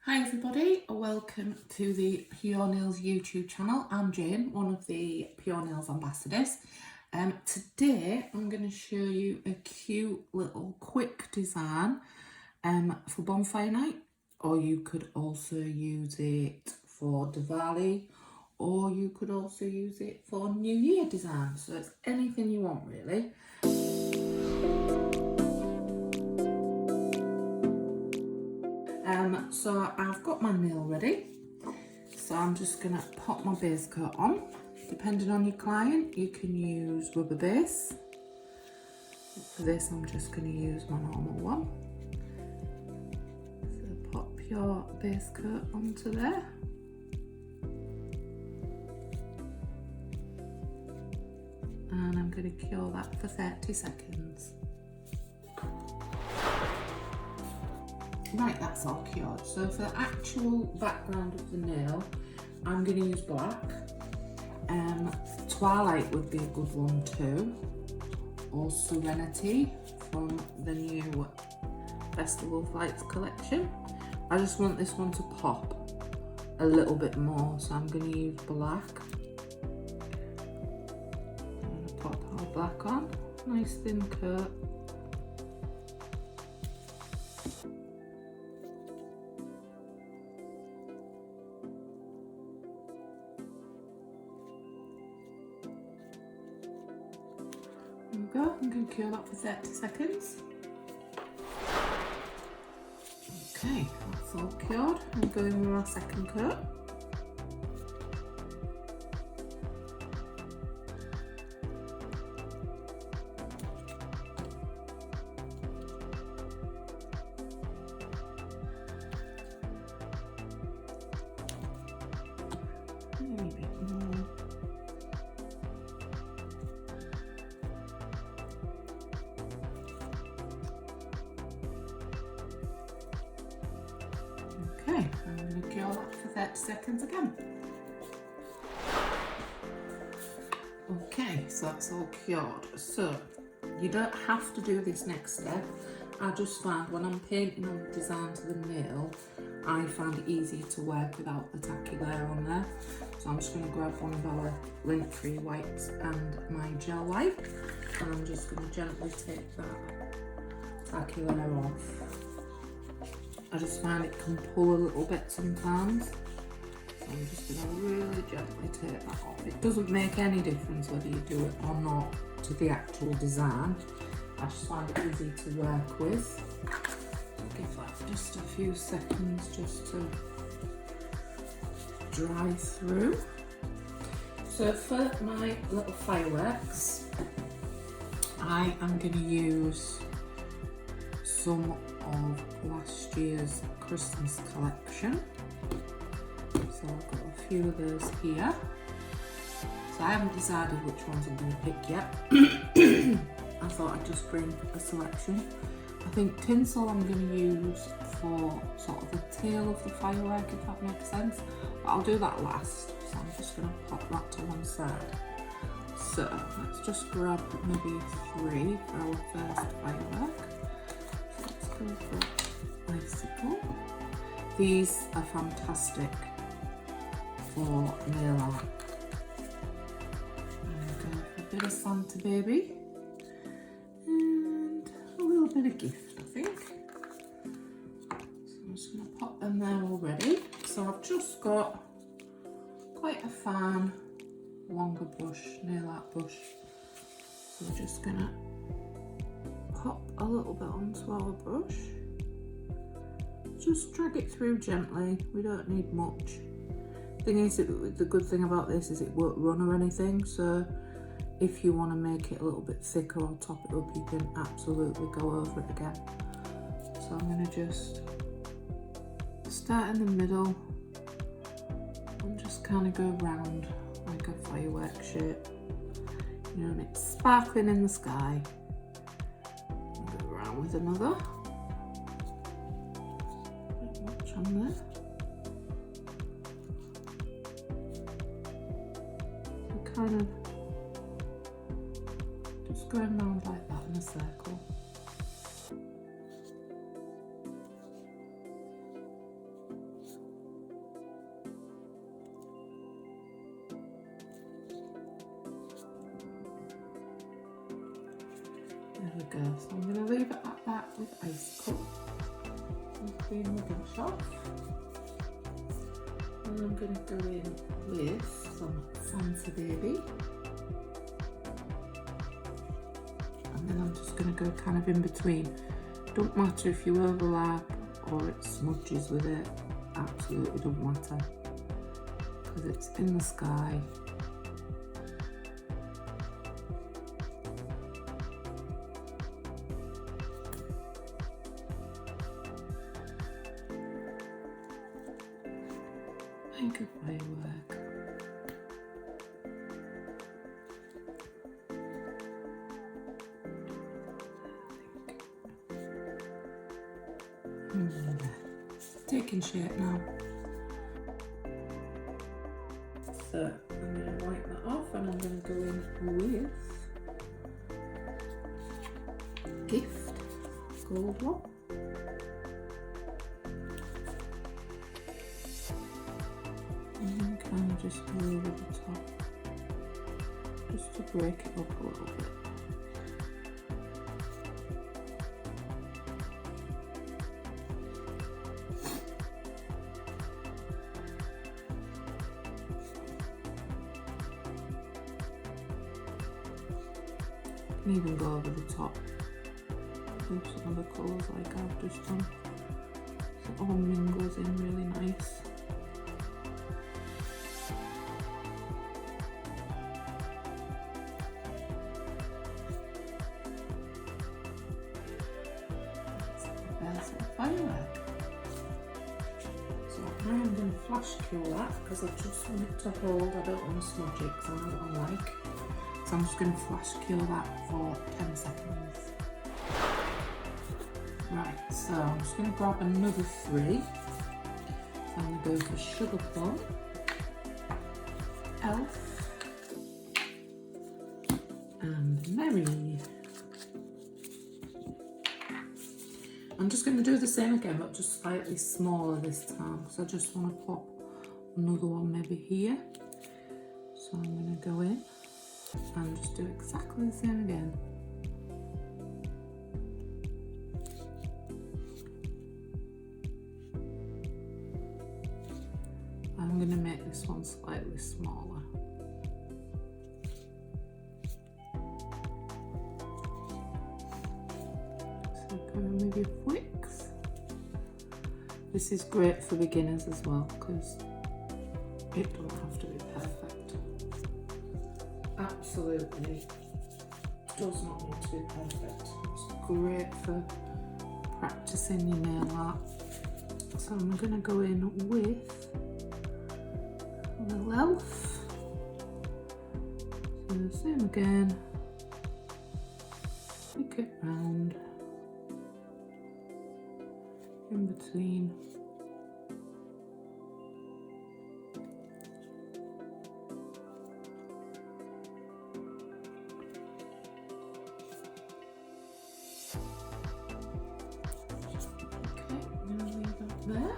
Hi everybody, welcome to the Pure Nails YouTube channel. I'm Jane, one of the Pure Nails ambassadors. Today I'm going to show you a cute little quick design for Bonfire night, or you could also use it for Diwali, or you could also use it for New Year design. So it's anything you want really. So I've got my nail ready, so I'm just going to pop my base coat on. Depending on your client, you can use rubber base. For this I'm just going to use my normal one. So pop your base coat onto there. And I'm going to cure that for 30 seconds. Right, that's all cured. So for the actual background of the nail, I'm going to use black. Twilight would be a good one too, or Serenity from the new Festival of Lights collection. I just want this one to pop a little bit more, so I'm going to use black. I'm going to pop our black on, nice thin coat. There we go, I'm going to cure that for 30 seconds. Okay, that's all cured. I'm going with our second coat. Maybe a bit more. Okay, I'm going to cure that for 30 seconds again. Okay, so that's all cured. So you don't have to do this next step. I just find when I'm painting on the design to the nail, I find it easier to work without the tacky layer on there. So I'm just going to grab one of our lint-free wipes and my gel wipe, and I'm just going to gently take that tacky layer off. I just find it can pull a little bit sometimes. So I'm just going to really gently take that off. It doesn't make any difference whether you do it or not to the actual design. I just find it easy to work with. So give that just a few seconds just to dry through. So for my little fireworks, I am going to use some of last year's Christmas collection. So I've got a few of those here. So I haven't decided which ones I'm going to pick yet. I thought I'd just bring a selection. I think tinsel I'm going to use for sort of the tail of the firework, if that makes sense. But I'll do that last. So I'm just going to pop that to one side. So let's just grab maybe 3 for our first firework. Go for icicle. These are fantastic for nail art. I'm going to go for a bit of Santa Baby and a little bit of gift, I think. So I'm just going to pop them there already. So I've just got quite a fine longer brush, nail art brush. So we're just going to pop a little bit onto our brush. Just drag it through gently, we don't need much. Thing is, the good thing about this is it won't run or anything, so if you want to make it a little bit thicker or top it up, you can absolutely go over it again. So I'm going to just start in the middle and just kind of go round like a firework shape. You know, and it's sparkling in the sky. Go around with another. Not much on there. So kind of just going round like that in a circle. we go. So I'm going to leave it at that with icicle. Let's clean the brush off. And I'm going to go in with some Santa Baby. And then I'm just going to go kind of in between. Don't matter if you overlap or it smudges with it. Absolutely don't matter. Because it's in the sky. Make a firework. Taking shape now. So I'm going to wipe that off and I'm going to go in with Gift Gold one. And then kind of just go over the top, just to break it up a little bit. You can even go over the top with some of the colours like I've just done, so it all mingles in really nice. There's a firework. So now I'm going to flash cure that because I just want it to hold. I don't want to smudge it because I know what I like. So I'm just going to flash cure that for 10 seconds. Right, so I'm just going to grab another 3. So I'm going to go for Sugar Plum, Elf, and Merry. I'm just going to do the same again, but just slightly smaller this time, because I just want to pop another one maybe here. So I'm going to go in and just do exactly the same again. I'm going to make this one slightly smaller. So go in with your flicks. This is great for beginners as well because it don't have to be perfect. Absolutely does not need to be perfect. It's great for practicing your nail art. So I'm going to go in with a little elf. So the same again. Flick it round in between. There.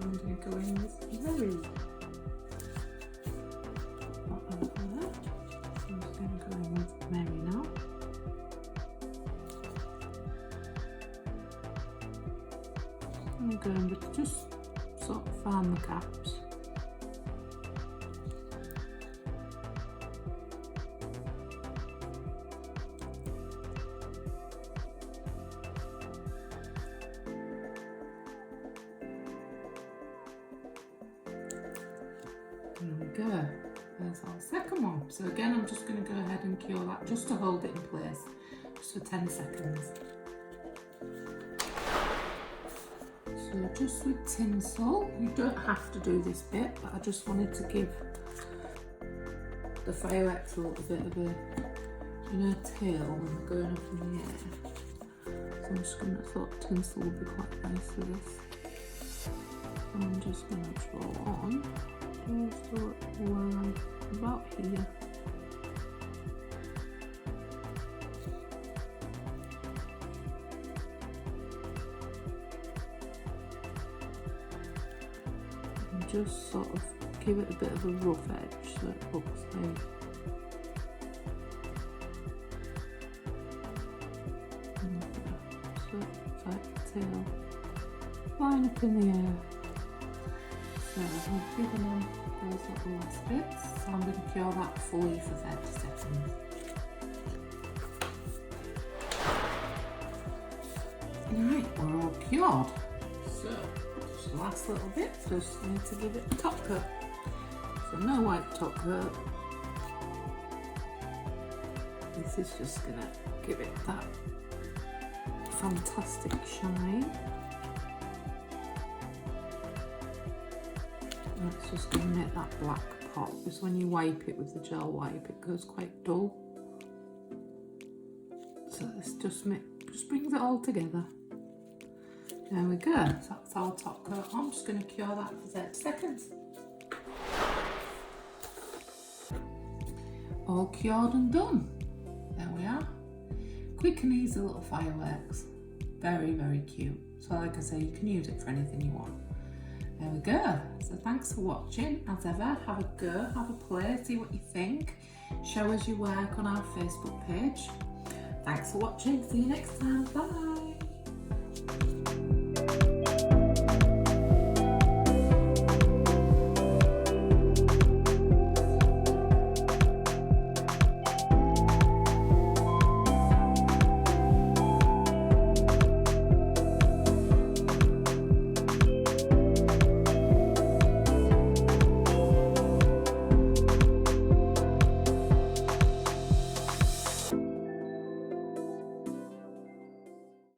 I'm going to go in with Merry. Not over there. I'm just going to go in with Merry now. I'm going to just sort of find the gaps. There we go, there's our second one. So again, I'm just going to go ahead and cure that just to hold it in place, just for 10 seconds. So just with tinsel, you don't have to do this bit, but I just wanted to give the fireworks a little bit of a, you know, tail when they're going up in the air. So I'm just going to, thought tinsel would be quite nice for this. So I'm just going to draw on. So about here. And just sort of give it a bit of a rough edge so it looks like flying up in the air. So I've given them those little last bits, so I'm going to cure that fully for 30 seconds. Right, we're all cured. So just the last little bit, just need to give it a top coat. So no white top coat. This is just going to give it that fantastic shine. It's just going to make that black pop, because when you wipe it with the gel wipe it goes quite dull. So this just brings it all together. There we go, so that's our top coat. I'm just going to cure that for 30 seconds. All cured and done. There we are. Quick and easy little fireworks. Very, very cute. So like I say, you can use it for anything you want. There we go. So thanks for watching. As ever, have a go, have a play, see what you think. Show us your work on our Facebook page. Thanks for watching. See you next time. Bye.